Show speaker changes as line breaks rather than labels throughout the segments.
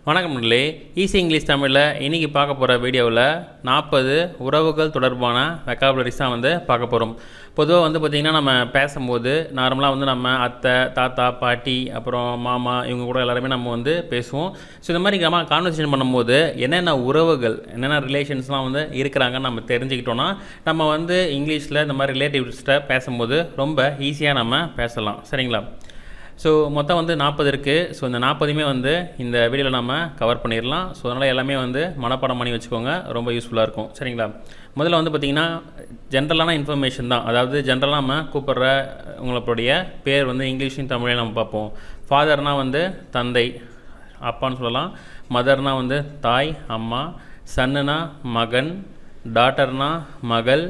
வணக்கம் நண்பர்களே, easy English தமிழில் இன்றைக்கி பார்க்க போகிற வீடியோவில் 40 உறவுகள் தொடர்பான வெக்காபுலரிஸ் தான் பார்க்க போகிறோம். பொதுவாக பார்த்திங்கன்னா நம்ம பேசும்போது நார்மலாக நம்ம அத்தை, தாத்தா, பாட்டி, அப்புறம் மாமா இவங்க கூட எல்லாருமே நம்ம பேசுவோம். ஸோ இந்த மாதிரி நம்ம கான்வர்சேஷன் பண்ணும்போது என்னென்ன உறவுகள், என்னென்ன ரிலேஷன்ஸ்லாம் இருக்கிறாங்கன்னு நம்ம தெரிஞ்சுக்கிட்டோன்னா நம்ம இங்கிலீஷில் இந்த மாதிரி ரிலேட்டிவ்ஸ்கிட்ட பேசும்போது ரொம்ப ஈஸியாக நம்ம பேசலாம். சரிங்களா? ஸோ மொத்தம் 40 இருக்குது. ஸோ இந்த 40மே இந்த வீடியோவில் நம்ம கவர் பண்ணிடலாம். ஸோ அதனால் எல்லாமே மனப்பாடம் பண்ணி வச்சுக்கோங்க, ரொம்ப யூஸ்ஃபுல்லாக இருக்கும். சரிங்களா? முதல்ல பார்த்திங்கன்னா ஜென்ரலான இன்ஃபர்மேஷன் தான். அதாவது ஜென்ரலாக நம்ம கூப்பிட்ற உங்களுடைய பேர் இங்கிலீஷையும் தமிழையும் நம்ம பார்ப்போம். ஃபாதர்னால் தந்தை, அப்பான்னு சொல்லலாம். மதர்னால் தாய், அம்மா. சன்னுனா மகன், டாட்டர்னா மகள்,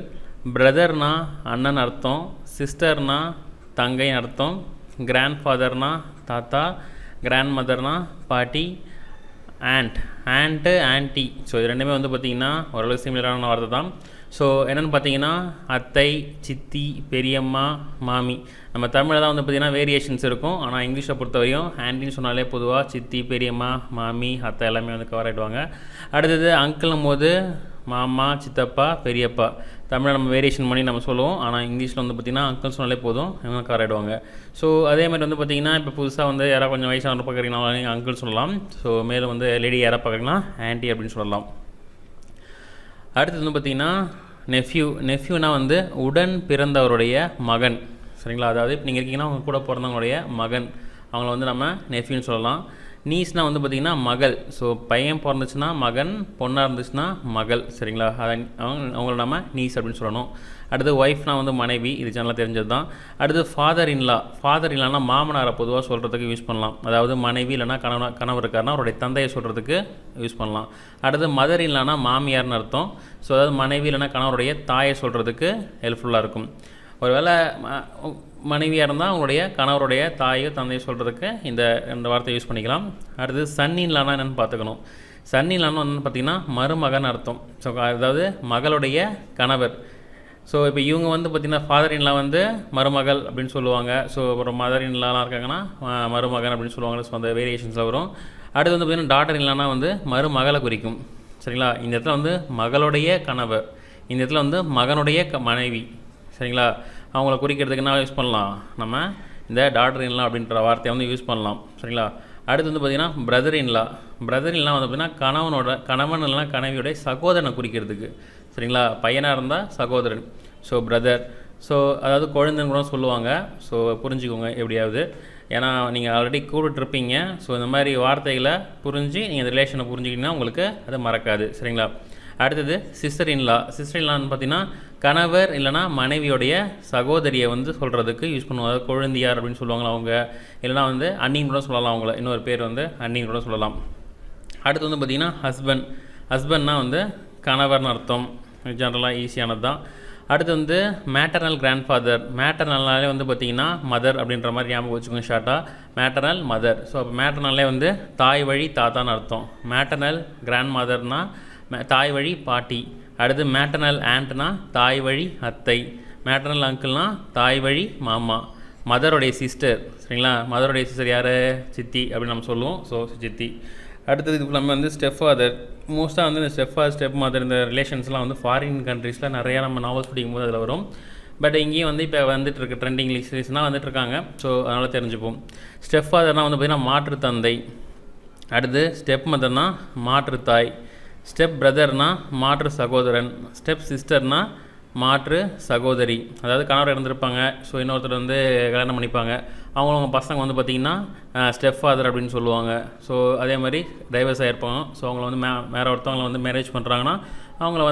பிரதர்னா அண்ணன் அர்த்தம், சிஸ்டர்னா தங்கைன்னு அர்த்தம், கிராண்ட் ஃபாதர்னா தாத்தா, கிராண்ட் மதர்னா பாட்டி, ஆண்ட்டு ஆன்ட்டி. ஸோ இது ரெண்டுமே பார்த்திங்கன்னா ஓரளவு சிமிலரான வார்த்தை தான். ஸோ என்னென்னு பார்த்தீங்கன்னா அத்தை, சித்தி, பெரியம்மா, மாமி. நம்ம தமிழில் தான் பார்த்திங்கன்னா வேரியேஷன்ஸ் இருக்கும். ஆனால் இங்கிலீஷை பொறுத்தவரையும் ஆன்ட்டின்னு சொன்னாலே பொதுவாக சித்தி, பெரியம்மா, மாமி, அத்தை எல்லாமே கவர் ஆகிடுவாங்க. அடுத்தது அங்கிள்னும் போது மாமா, சித்தப்பா, பெரியப்பா. தமிழில் நம்ம வேரியேஷன் பண்ணி நம்ம சொல்லுவோம். ஆனால் இங்கிலீஷில் பார்த்திங்கன்னா அங்கிள் சொன்னாலே போதும், இவங்க கவர் ஆகிடுவாங்க. ஸோ அதேமாதிரி பார்த்திங்கன்னா இப்போ புதுசாக யாராவது கொஞ்சம் வயசான பார்க்குறீங்கன்னா நீங்கள் அங்கிள் சொல்லலாம். ஸோ மேலும் லேடி யாராவது பார்க்குறீங்கன்னா ஆன்ட்டி அப்படின்னு சொல்லலாம். அடுத்தது பார்த்திங்கன்னா நெஃப்யூனா உடன் பிறந்தவருடைய மகன். சரிங்களா? அதாவது இப்போ நீங்கள் இருக்கீங்கன்னா அவங்க கூட பிறந்தவங்களுடைய மகன், அவங்கள நம்ம நெஃப்யூன்னு சொல்லலாம். நீஸ்னால் பார்த்திங்கன்னா மகள். ஸோ பையன் பிறந்துச்சுன்னா மகன், பொண்ணாக இருந்துச்சுன்னா மகள். சரிங்களா? அதை அவங்கள நம்ம நீஸ் அப்படின்னு சொல்லணும். அடுத்து ஒய்ஃப்னால் மனைவி. இது ஜெனரலாக தெரிஞ்சது தான். அடுத்து ஃபாதர் இன்லானா மாமனாரை பொதுவாக சொல்கிறதுக்கு யூஸ் பண்ணலாம். அதாவது மனைவி இல்லைனா கணவர் இருக்காருன்னா அவருடைய தந்தையை சொல்கிறதுக்கு யூஸ் பண்ணலாம். அடுத்து மதர் இன்லானா மாமியார்னு அர்த்தம். ஸோ அதாவது மனைவி இல்லைனா கணவருடைய தாயை சொல்கிறதுக்கு ஹெல்ப்ஃபுல்லாக இருக்கும். ஒருவேளை மனைவியாக இருந்தால் அவங்களுடைய கணவருடைய தாயோ தந்தையோ சொல்கிறதுக்கு இந்த வார்த்தையை யூஸ் பண்ணிக்கலாம். அடுத்து சன்னின்லானா என்னென்னு பார்த்துக்கணும். சன்னின்லானா பார்த்திங்கன்னா மருமகன் அர்த்தம். ஸோ அதாவது மகளுடைய கணவர். ஸோ இப்போ இவங்க பார்த்திங்கன்னா ஃபாதர் இன்லா மருமகள் அப்படின்னு சொல்லுவாங்க. ஸோ அப்புறம் மதர் இன்லாலாம் இருக்காங்கன்னா மருமகன் அப்படின்னு சொல்லுவாங்க. ஸோ அந்த வேரியேஷன்ஸில் வரும். அடுத்து பார்த்திங்கன்னா டாட்டர் இன்லானா மருமகளை குறிக்கும். சரிங்களா? இந்த இடத்துல மகளுடைய கணவர், இந்த இடத்துல மகனுடைய மனைவி. சரிங்களா? அவங்கள குறிக்கிறதுக்கு என்ன யூஸ் பண்ணலாம்? நம்ம இந்த டாட்டர் இன்லா அப்படின்ற வார்த்தையை யூஸ் பண்ணலாம். சரிங்களா? அடுத்து பார்த்திங்கன்னா பிரதர் இன்லா பார்த்திங்கன்னா கணவன் இல்லைனா கனவியுடைய சகோதரனை குறிக்கிறதுக்கு. சரிங்களா? பையனாக இருந்தால் சகோதரன். So brother. ஸோ அதாவது குழந்தைன்னு கூட சொல்லுவாங்க. ஸோ புரிஞ்சுக்கோங்க எப்படியாவது. ஏன்னா நீங்கள் ஆல்ரெடி கூப்பிட்டுருப்பீங்க. ஸோ இந்த மாதிரி வார்த்தைகளை புரிஞ்சு நீங்கள் இந்த ரிலேஷனை புரிஞ்சுக்கிட்டிங்கன்னா உங்களுக்கு அது மறக்காது. சரிங்களா? அடுத்தது சிஸ்டர் இன்லான்னு பார்த்தீங்கன்னா கணவர் இல்லைனா மனைவியோடைய சகோதரியை சொல்கிறதுக்கு யூஸ் பண்ணுவாங்க. அதாவது குழந்தையார் அப்படின்னு சொல்லுவாங்களா அவங்க, இல்லைனா அண்ணின்னு கூட சொல்லலாம். அவங்கள இன்னொரு பேர் அண்ணின்னு கூட சொல்லலாம். அடுத்து பார்த்திங்கன்னா ஹஸ்பண்ட்னா கணவர்னு அர்த்தம். ஜென்ரலாக ஈஸியானது தான். அடுத்து மேட்டர்னல் கிராண்ட் ஃபாதர். மேட்டர்னல்னாலே பார்த்திங்கன்னா மதர் அப்படின்ற மாதிரி ஞாபகம் வச்சுக்கோங்க ஷார்ட்டாக. Maternal mother. ஸோ அப்போ மேட்டர்னல்லே தாய் வழி தாத்தான்னு அர்த்தம். மேட்டர்னல் கிராண்ட் மதர்னால் தாய் வழி பாட்டி. அடுத்து மேட்டர்னல் ஆண்ட்னா தாய் வழி அத்தை. மேட்டர்னல் அங்கிள்னா தாய் வழி மாமா. மதருடைய சிஸ்டர். சரிங்களா? மதருடைய சிஸ்டர் யார்? சித்தி அப்படின்னு நம்ம சொல்லுவோம். ஸோ சித்தி. அடுத்தது இதுக்கு நம்ம ஸ்டெப் ஃபாதர். மோஸ்ட்டாக இந்த ஸ்டெப் ஃபாதர், ஸ்டெப் மதர் இந்த ரிலேஷன்ஸ்லாம் ஃபாரின் கண்ட்ரீஸில் நிறையா நம்ம நாவல்ஸ் படிக்கும்போது அதில் வரும். பட் இங்கேயும் இப்போ வந்துட்டுருக்கு ட்ரெண்டிங் சீரீஸ்னால் வந்துட்டுருக்காங்க. ஸோ அதனால் தெரிஞ்சுப்போம். ஸ்டெப் ஃபாதர்னால் பார்த்திங்கன்னா மாற்று தந்தை. அடுத்து ஸ்டெப் மதர்னால் மாற்று தாய். ஸ்டெப் பிரதர்னா மாற்று சகோதரன். ஸ்டெப் சிஸ்டர்னா மாற்று சகோதரி. அதாவது கணவர் இருந்திருப்பாங்க. ஸோ இன்னொருத்தர் கல்யாணம் பண்ணிப்பாங்க. அவங்க பசங்க பார்த்திங்கன்னா ஸ்டெப் ஃபாதர் அப்படின்னு சொல்லுவாங்க. ஸோ அதே மாதிரி டைவர்ஸ் ஆகிருப்பாங்க. ஸோ அவங்கள வேறு ஒருத்தவங்களை மேரேஜ் பண்ணுறாங்கன்னா அவங்கள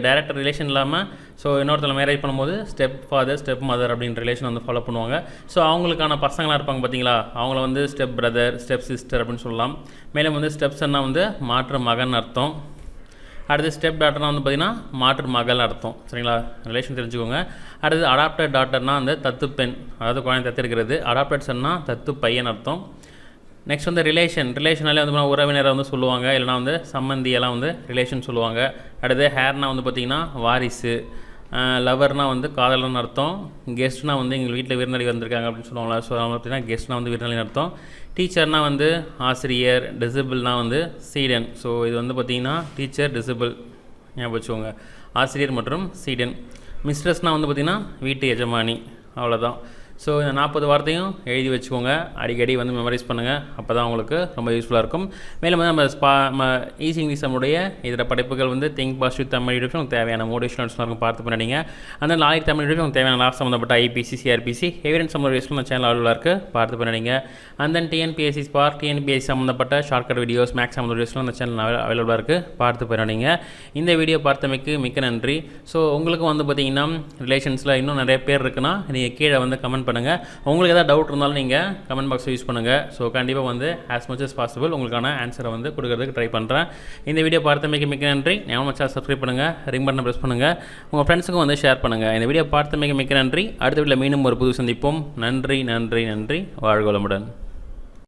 டைரக்ட் ரிலேஷன் இல்லாமல் ஸோ இன்னொருத்தவங்களை மேரேஜ் பண்ணும்போது ஸ்டெப் ஃபாதர், ஸ்டெப் மதர் அப்படின்ற ரிலேஷன் ஃபாலோ பண்ணுவாங்க. ஸோ அவங்களுக்கான பசங்களாக இருப்பாங்க பார்த்தீங்களா, அவங்கள ஸ்டெப் பிரதர், ஸ்டெப் சிஸ்டர் அப்படின்னு சொல்லலாம். மேலும் ஸ்டெப் சன்னா மாற்று மகன் அர்த்தம். அடுத்து ஸ்டெப் டாட்டர்னா பார்த்திங்கன்னா மாற்று மகள் அர்த்தம். சரிங்களா? ரிலேஷன் தெரிஞ்சுக்கோங்க. அடுத்து அடாப்டட் டாட்டர்னா தத்து பெண், அதாவது குழந்தை தத்திருக்கிறது. அடாப்டட் சன்னா தத்து பையன் அர்த்தம். நெக்ஸ்ட் ரிலேஷனாலே உறவினரை சொல்லுவாங்க. இல்லைனா சம்மந்தியெல்லாம் ரிலேஷன் சொல்லுவாங்க. அடுத்து ஹேர்னால் பார்த்திங்கன்னா வாரிசு. லவர்னால் காதலன்னு அர்த்தம். கெஸ்ட்னா எங்கள் வீட்டில் விருந்தாளி வந்திருக்காங்க அப்படின்னு சொல்லுவாங்களா. ஸோ பார்த்தீங்கன்னா கெஸ்ட்னா விருந்தாளின்னு அர்த்தம். டீச்சர்னால் வந்து ஆசிரியர், டிசிபிள்னால் வந்து சீடன். ஸோ இது வந்து பார்த்திங்கன்னா டீச்சர், டிசிபிள் ஞாபகம் வச்சுக்கோங்க, ஆசிரியர் மற்றும் சீடன். மிஸ்ட்ரஸ்னால் வந்து பார்த்திங்கன்னா வீட்டு எஜமானி, அவ்வளோதான். ஸோ இந்த 40 வார்த்தையும் எழுதி வச்சுக்கோங்க, அடிக்கடி வந்து மெமரைஸ் பண்ணுங்கள், அப்போ தான் உங்களுக்கு ரொம்ப யூஸ்ஃபுல்லாக இருக்கும். மேலும் வந்து நம்ம ஈஸி இங்கிலீஷ் நம்முடைய இதர படைப்புகள் வந்து திங்க் பாசிட்டிவ் தமிழ் யூடியூப் உங்களுக்கு தேவையான மோட்டிவேஷனல் இருக்கும், பார்த்து பண்ணிங்க. அந்த நாளைக்கு தமிழ் யூடியூப் உங்களுக்கு தேவையான லாஸ்ட் சம்மந்தப்பட்ட ஐபிசி, சிஆர்பிசி, எவிடன்ஸ் சம்மந்தப்பட்ட நம்ம சேனல் அவ்வளோ இருக்குது, பார்த்து பண்ணிங்க. அந்த டிஎன்பிஎஸ்சி ஸ்பார்க், டிஎன்பிஎஸ்சி சம்மந்தப்பட்ட ஷார்ட்கட் வீடியோஸ், மேக்ஸ் சம்மந்த வீடியோஸ்லாம் அந்த சேனல் அவைலபிளாக இருக்குது, பார்த்து பண்ணிங்க. இந்த வீடியோ பார்த்தமைக்கு மிக்க நன்றி. ஸோ உங்களுக்கு வந்து பார்த்திங்கன்னா ரிலேஷன்ஸில் இன்னும் நிறைய பேர் இருக்குன்னா நீங்கள் கீழே வந்து கமெண்ட் பண்ணுங்கள். உங்களுக்கு எதாவது டவுட் இருந்தாலும் நீங்கள் கமெண்ட் பாக்ஸ் யூஸ் பண்ணுங்கள். ஸோ கண்டிப்பாக வந்து ஆஸ் மச் as பாசிபிள் உங்களுக்கான ஆன்சரை வந்து கொடுக்கறதுக்கு ட்ரை பண்ணுறேன். இந்த வீடியோ பார்த்தமைக்கு மிக்க நன்றி. ஞாபகம் வச்சா சப்ஸ்கிரைப் பண்ணுங்கள், ரிங் பட்டனை ப்ரெஸ் பண்ணுங்கள், உங்கள் ஃப்ரெண்ட்ஸுக்கும் வந்து ஷேர் பண்ணுங்கள். இந்த வீடியோ பார்த்தமைக்கு மிக்க நன்றி. அடுத்த வீடியோவில் மீண்டும் ஒரு புது சந்திப்போம். நன்றி நன்றி நன்றி. வாழ்க வளமுடன்.